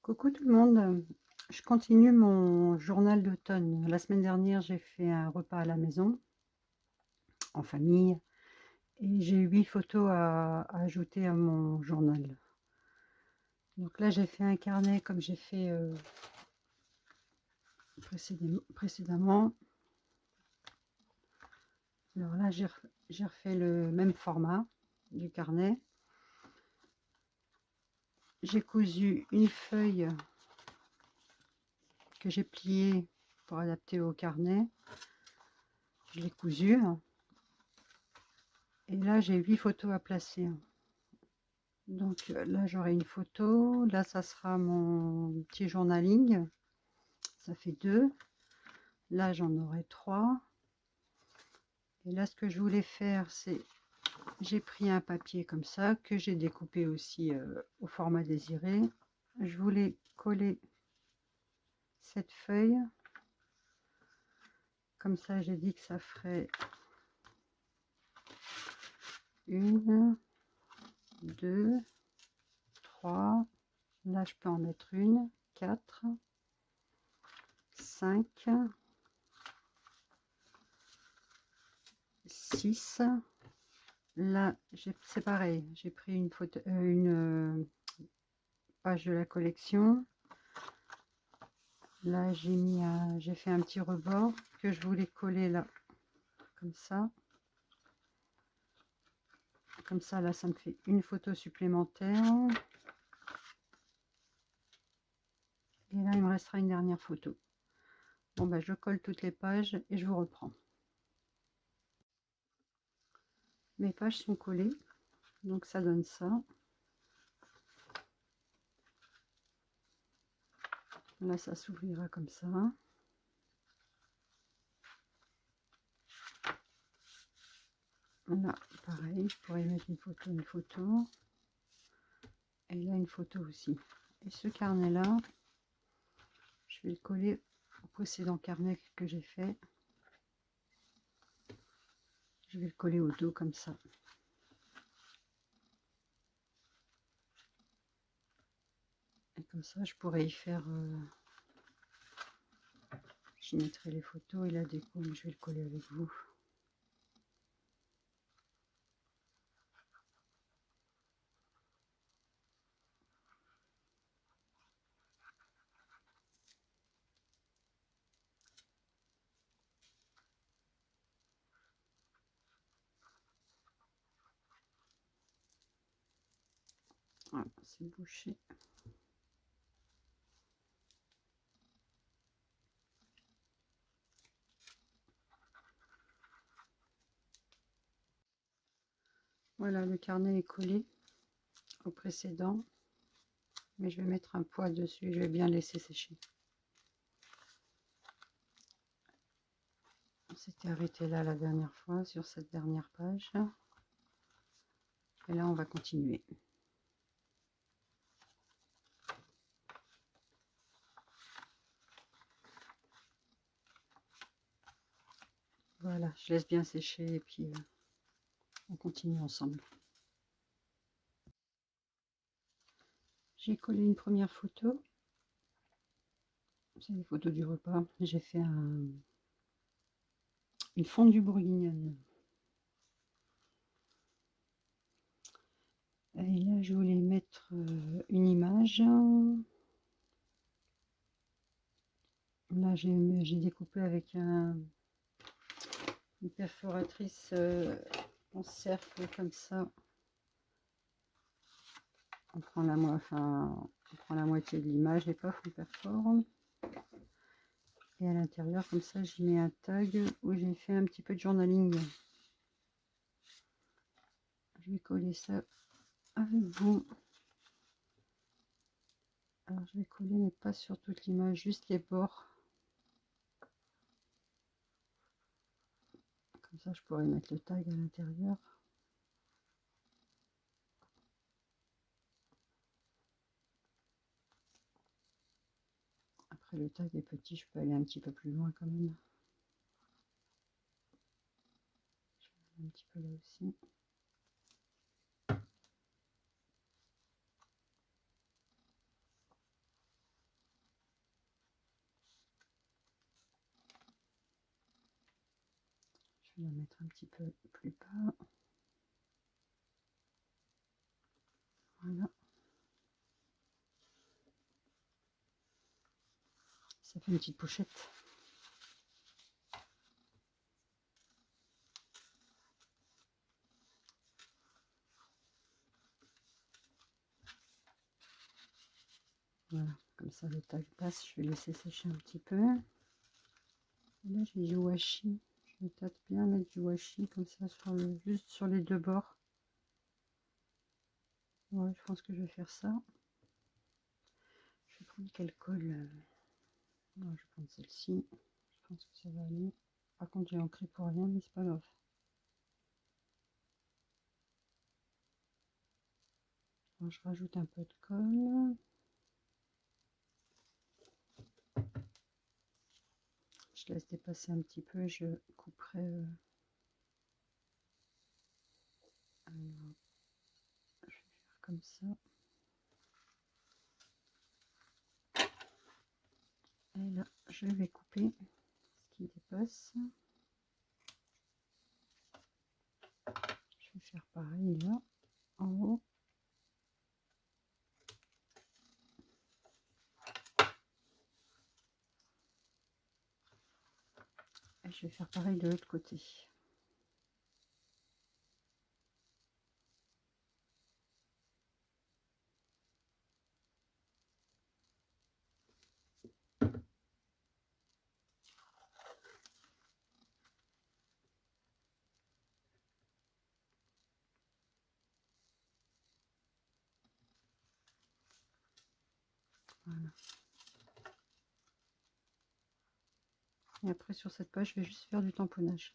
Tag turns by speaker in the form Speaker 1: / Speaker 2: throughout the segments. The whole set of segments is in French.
Speaker 1: Coucou tout le monde, je continue mon journal d'automne. La semaine dernière, j'ai fait un repas à la maison, en famille, et j'ai 8 photos à ajouter à mon journal. Donc là, j'ai fait un carnet comme j'ai fait précédemment. Alors là, j'ai refait le même format du carnet. J'ai cousu une feuille que j'ai pliée pour adapter au carnet. Je l'ai cousue. Et là, j'ai 8 photos à placer. Donc là, j'aurai une photo. Là, ça sera mon petit journaling. Ça fait 2. Là, j'en aurai 3. Et là, ce que je voulais faire, c'est... J'ai pris un papier comme ça, que j'ai découpé aussi au format désiré. Je voulais coller cette feuille. Comme ça, j'ai dit que ça ferait 1, 2, 3. Là, je peux en mettre une, 4, 5, 6. Là, c'est pareil, j'ai pris une photo, une page de la collection. Là, j'ai fait un petit rebord que je voulais coller là, comme ça. Comme ça, là, ça me fait une photo supplémentaire. Et là, il me restera une dernière photo. Bon, ben, je colle toutes les pages et je vous reprends. Mes pages sont collées, donc ça donne ça. Là, ça s'ouvrira comme ça. Là, pareil, je pourrais mettre une photo. Et là, une photo aussi. Et ce carnet-là, je vais le coller au précédent carnet que j'ai fait. Je vais le coller au dos comme ça. Et comme ça, je pourrais y faire... je mettrai les photos et la déco, mais je vais le coller avec vous. Voilà, c'est bouché. Voilà, le carnet est collé au précédent. Mais je vais mettre un poids dessus, je vais bien laisser sécher. On s'était arrêté là la dernière fois, sur cette dernière page. Et là, on va continuer. Voilà, je laisse bien sécher et puis on continue ensemble. J'ai collé une première photo. C'est une photo du repas. J'ai fait une fondue bourguignonne. Et là, je voulais mettre une image. Là, j'ai découpé avec une perforatrice en cercle comme ça. On prend la moitié de l'image et paf, on perfore. Et à l'intérieur, comme ça, j'y mets un tag où j'ai fait un petit peu de journaling. Je vais coller ça avec vous. Alors, je vais coller, mais pas sur toute l'image, juste les bords. Comme ça, je pourrais mettre le tag à l'intérieur. Après, le tag est petit, je peux aller un petit peu plus loin quand même. Je vais un petit peu là aussi. Je vais la mettre un petit peu plus bas. Voilà. Ça fait une petite pochette. Voilà, comme ça le tag passe. Je vais laisser sécher un petit peu. Et là j'ai du washi. Je vais peut-être bien mettre du washi comme ça juste sur les deux bords. Ouais, je pense que je vais faire ça. Je vais prendre quelle colle non, je vais prendre celle-ci. Je pense que ça va aller. Par contre, j'ai ancré pour rien, mais c'est pas grave. Alors, je rajoute un peu de colle. Je laisse dépasser un petit peu et je couperai. Alors, je vais faire comme ça. Et là, je vais couper ce qui dépasse. Je vais faire pareil là, en haut. Et je vais faire pareil de l'autre côté. Voilà. Et après sur cette page, je vais juste faire du tamponnage.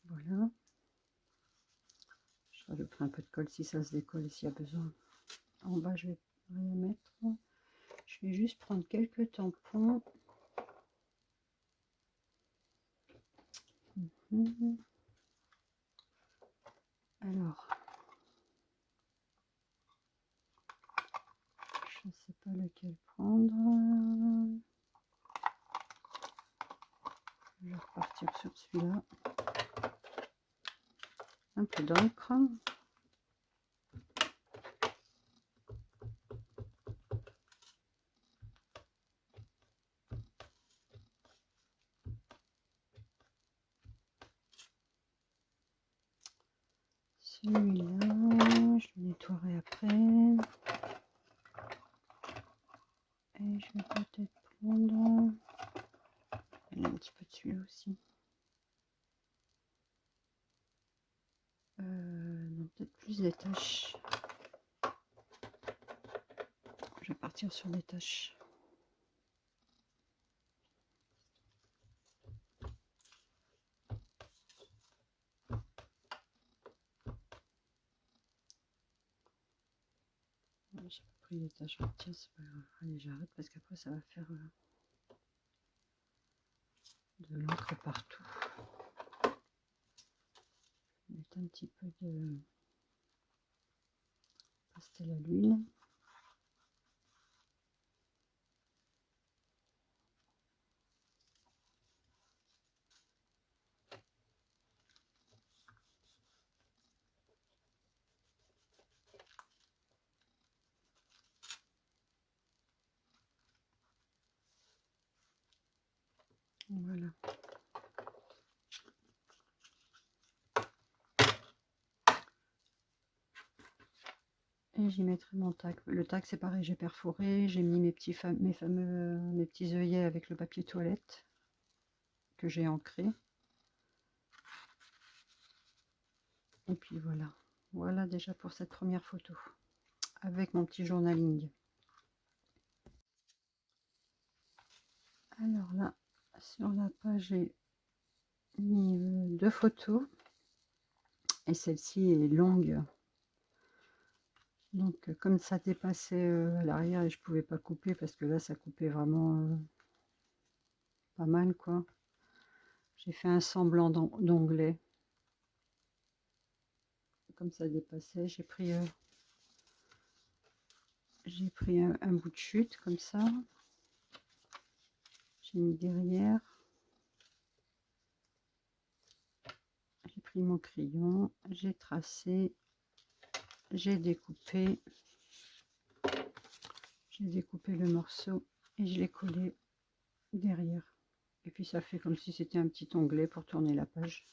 Speaker 1: Voilà. Je rajouterai un peu de colle si ça se décolle et s'il y a besoin. En bas, je vais rien mettre. Je vais juste prendre quelques tampons. Alors, je ne sais pas lequel prendre. Je vais repartir sur celui-là. Un peu d'encre. Celui-là, je le nettoierai après. Et je vais peut-être prendre... Il y a un petit peu de celui-là aussi. Non, peut-être plus des taches. Je vais partir sur des taches. J'ai pas pris les taches entières, c'est pas grave. Allez, j'arrête parce qu'après ça va faire de l'encre partout. Je vais mettre un petit peu de pastel à l'huile. Voilà. Et j'y mettrai mon tac. Le tac c'est pareil, j'ai perforé, j'ai mis mes petits œillets avec le papier toilette que j'ai ancré. Et puis voilà. Voilà déjà pour cette première photo avec mon petit journaling. Alors là, sur la page, j'ai mis 2 photos et celle-ci est longue. Donc comme ça dépassait à l'arrière et je pouvais pas couper parce que là ça coupait vraiment pas mal quoi. J'ai fait un semblant d'onglet. Comme ça dépassait, j'ai pris j'ai pris un bout de chute comme ça. J'ai mis derrière. J'ai pris mon crayon, j'ai tracé, j'ai découpé le morceau et je l'ai collé derrière. Et puis ça fait comme si c'était un petit onglet pour tourner la page.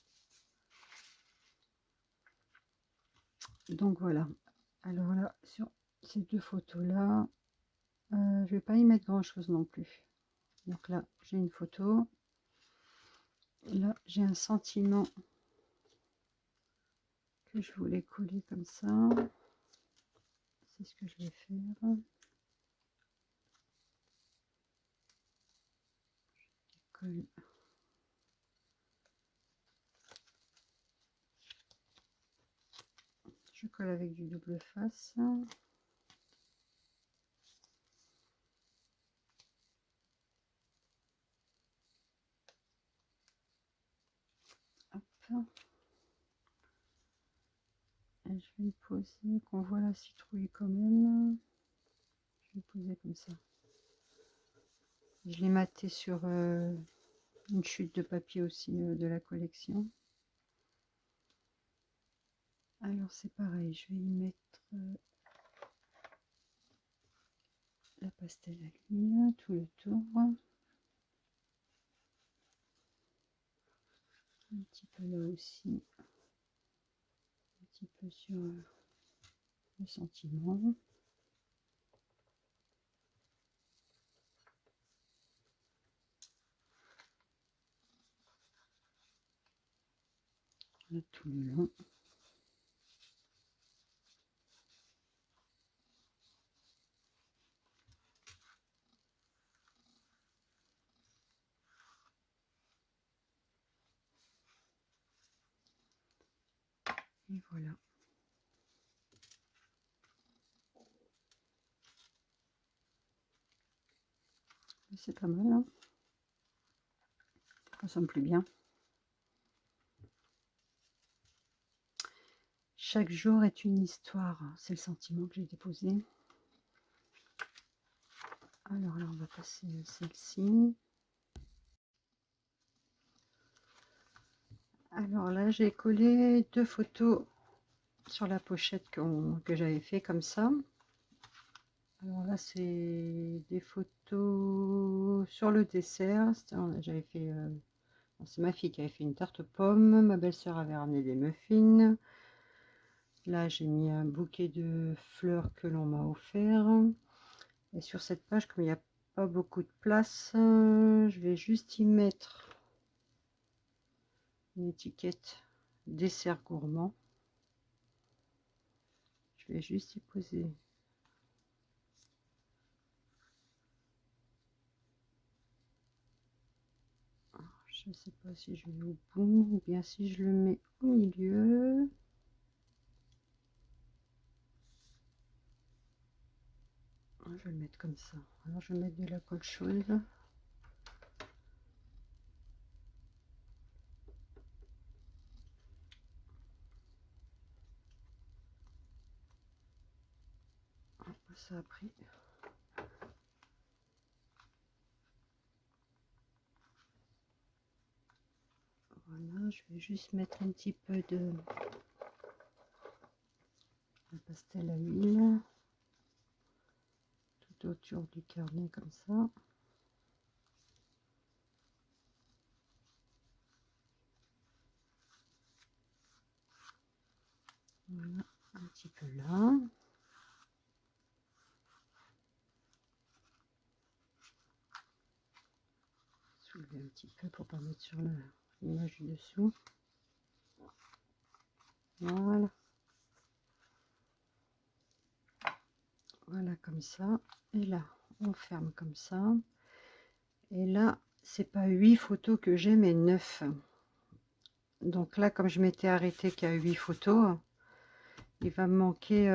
Speaker 1: Donc voilà. Alors là, sur ces deux photos là, je vais pas y mettre grand chose non plus. Donc là, j'ai une photo. Et là, j'ai un sentiment que je voulais coller comme ça. C'est ce que je vais faire. Je colle. Je colle avec du double face. Hop. Et je vais le poser, qu'on voit la citrouille quand même. Je vais le poser comme ça. Je l'ai maté sur une chute de papier aussi de la collection. Alors c'est pareil, je vais y mettre la pastel à l'huile tout le tour. Un petit peu là aussi. Un petit peu sur le sentiment. Là tout le long. Et voilà. C'est pas mal, hein, ça me plaît bien. Chaque jour est une histoire, c'est le sentiment que j'ai déposé. Alors là, on va passer celle-ci. Alors là, j'ai collé deux photos sur la pochette que j'avais fait comme ça. Alors là, c'est des photos sur le dessert. J'avais fait, c'est ma fille qui avait fait une tarte aux pommes. Ma belle-sœur avait ramené des muffins. Là, j'ai mis un bouquet de fleurs que l'on m'a offert. Et sur cette page, comme il n'y a pas beaucoup de place, je vais juste y mettre une étiquette dessert gourmand. Je vais juste y poser. Je ne sais pas si je vais au bout ou bien si je le mets au milieu. Je vais le mettre comme ça. Alors je vais mettre de la colle chaude. Ça a pris. Voilà, je vais juste mettre un petit peu de pastel à huile tout autour du carnet comme ça. Voilà, un petit peu là. Soulever un petit peu pour pas mettre sur l'image du dessous. Voilà. Voilà comme ça. Et là, on ferme comme ça. Et là, c'est pas 8 photos que j'ai, mais 9. Donc là, comme je m'étais arrêtée qu'à 8 photos, il va me manquer,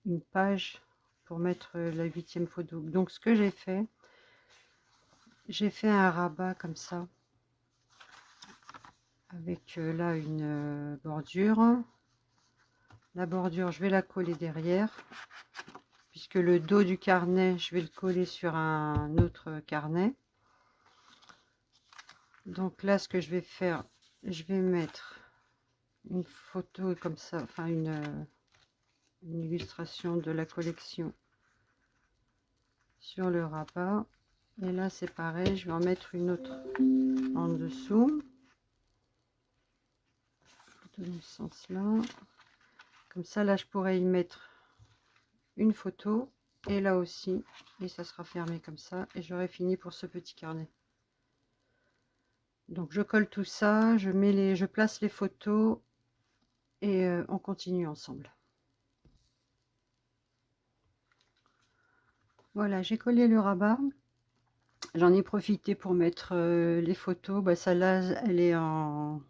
Speaker 1: une page pour mettre la 8e photo. Donc ce que j'ai fait un rabat comme ça, avec là une bordure. La bordure, je vais la coller derrière, puisque le dos du carnet, je vais le coller sur un autre carnet. Donc là, ce que je vais faire, je vais mettre une photo comme ça, enfin une illustration de la collection sur le rabat. Et là, c'est pareil, je vais en mettre une autre en dessous. Dans ce sens-là. Comme ça, là, je pourrais y mettre une photo. Et là aussi. Et ça sera fermé comme ça. Et j'aurai fini pour ce petit carnet. Donc, je colle tout ça. Je place les photos. Et on continue ensemble. Voilà, j'ai collé le rabat. J'en ai profité pour mettre les photos. Bah, ça là, elle est en...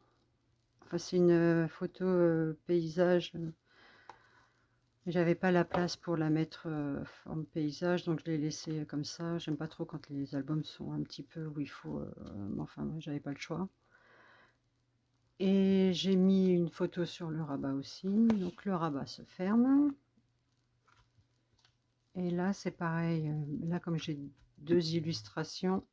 Speaker 1: Enfin, c'est une photo paysage. J'avais pas la place pour la mettre en paysage, donc je l'ai laissé comme ça. J'aime pas trop quand les albums sont un petit peu où il faut... enfin, moi, j'avais pas le choix. Et j'ai mis une photo sur le rabat aussi. Donc le rabat se ferme. Et là, c'est pareil. Là, comme j'ai deux illustrations,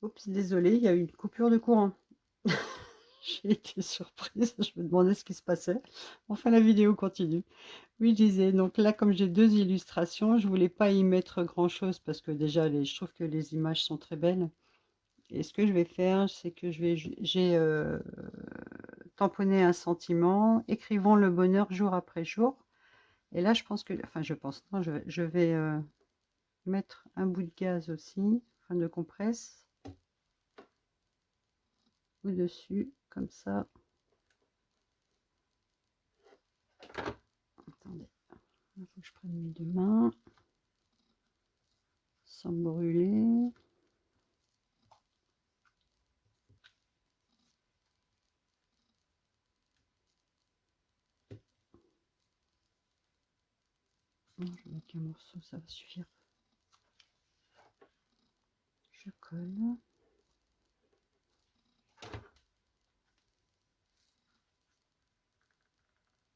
Speaker 1: oups, désolé, il y a eu une coupure de courant. J'ai été surprise, je me demandais ce qui se passait. Enfin, la vidéo continue. Oui, je disais, donc là, comme j'ai deux illustrations, je voulais pas y mettre grand-chose parce que déjà, je trouve que les images sont très belles. Et ce que je vais faire, c'est que j'ai tamponné un sentiment, écrivons le bonheur jour après jour. Et là, je pense que, enfin, je pense, non, je vais mettre un bout de gaz aussi, enfin de compresse, au-dessus, comme ça. Attendez, il faut que je prenne mes deux mains, sans brûler. Non, je vais mettre qu'un morceau, ça va suffire. Je colle.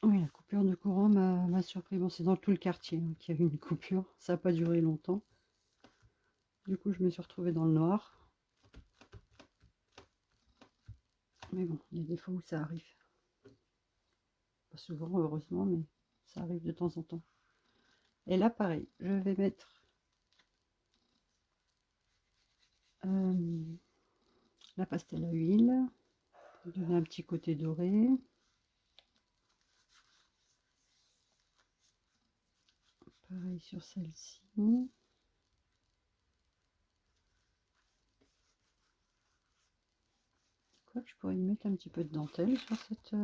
Speaker 1: Oui, la coupure de courant m'a surpris. Bon, c'est dans tout le quartier hein, qu'il y a eu une coupure. Ça n'a pas duré longtemps. Du coup, je me suis retrouvée dans le noir. Mais bon, il y a des fois où ça arrive. Pas souvent, heureusement, mais ça arrive de temps en temps. Et là, pareil, je vais mettre la pastel à huile. Pour donner un petit côté doré. Pareil sur celle-ci. Quoi que je pourrais y mettre un petit peu de dentelle sur cette...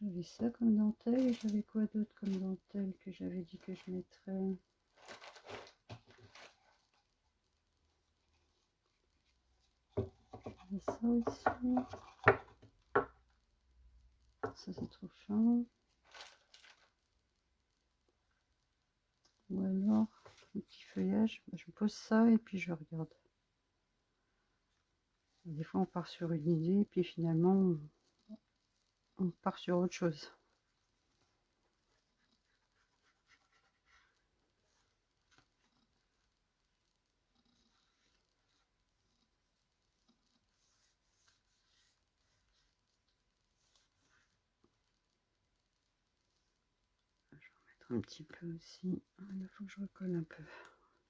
Speaker 1: J'avais ça comme dentelle et j'avais quoi d'autre comme dentelle que j'avais dit que je mettrais. J'avais ça aussi. Ça c'est trop fin. Ou alors, le petit feuillage, je pose ça et puis je regarde. Des fois on part sur une idée et puis finalement on part sur autre chose. Je vais en mettre un petit peu aussi. Il faut que je recolle un peu.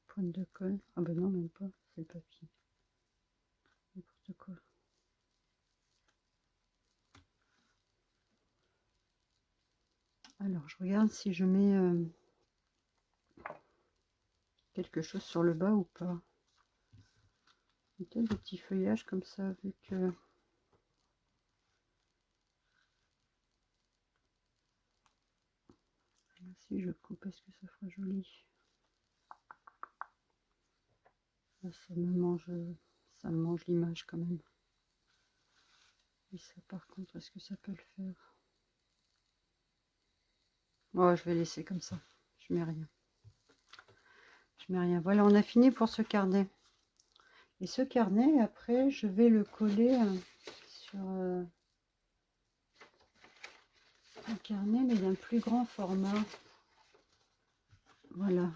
Speaker 1: Pointe de colle. Ah ben non, même pas, c'est le papier. N'importe quoi. Alors je regarde si je mets quelque chose sur le bas ou pas. Peut-être des petits feuillages comme ça, vu que... Si je coupe, est-ce que ça fera joli? Là, ça me mange l'image quand même. Et ça, par contre, est-ce que ça peut le faire? Oh, je vais laisser comme ça. Je mets rien. Je mets rien. Voilà, on a fini pour ce carnet. Et ce carnet, après, je vais le coller sur un carnet, mais d'un plus grand format. Voilà.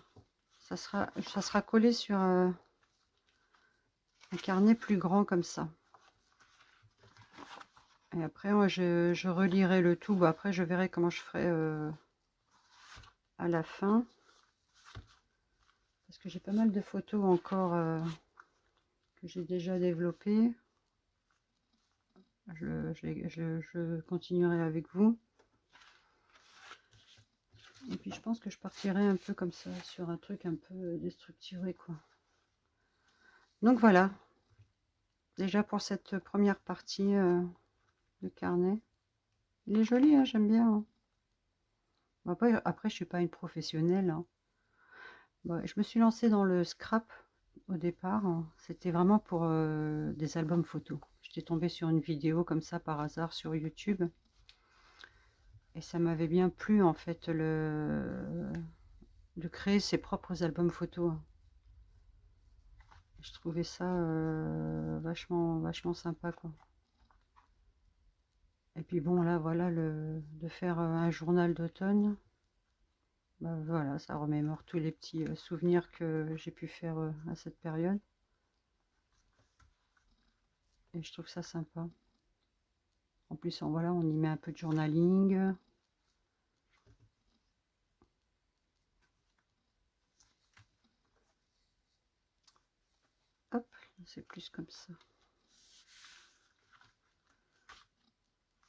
Speaker 1: Ça sera collé sur un carnet plus grand comme ça. Et après, moi, je relirai le tout. Bon, après, je verrai comment je ferai à la fin. Parce que j'ai pas mal de photos encore que j'ai déjà développées. Je continuerai avec vous. Et puis, je pense que je partirai un peu comme ça, sur un truc un peu déstructuré, quoi. Donc, voilà. Déjà pour cette première partie de carnet. Il est joli, hein, j'aime bien. Hein. Bon, après, je suis pas une professionnelle. Hein. Bon, je me suis lancée dans le scrap au départ. Hein. C'était vraiment pour des albums photos. J'étais tombée sur une vidéo comme ça par hasard sur YouTube. Et ça m'avait bien plu en fait de créer ses propres albums photos. Hein. Je trouvais ça vachement sympa quoi. Et puis bon là voilà de faire un journal d'automne. Bah, voilà, ça remémore tous les petits souvenirs que j'ai pu faire à cette période. Et je trouve ça sympa. En plus, voilà, on y met un peu de journaling. Hop, c'est plus comme ça.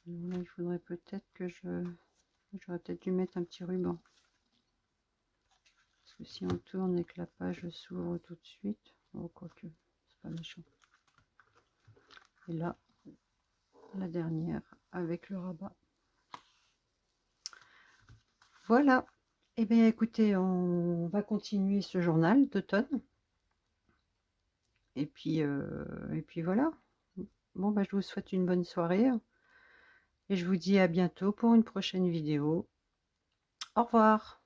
Speaker 1: Alors là, il faudrait peut-être que j'aurais peut-être dû mettre un petit ruban. Parce que si on tourne et que la page s'ouvre tout de suite, oh, quoique, c'est pas méchant. Et là, la dernière avec le rabat. Voilà. Eh bien, écoutez, on va continuer ce journal d'automne. Et puis voilà. Bon, bah, je vous souhaite une bonne soirée. Et je vous dis à bientôt pour une prochaine vidéo. Au revoir.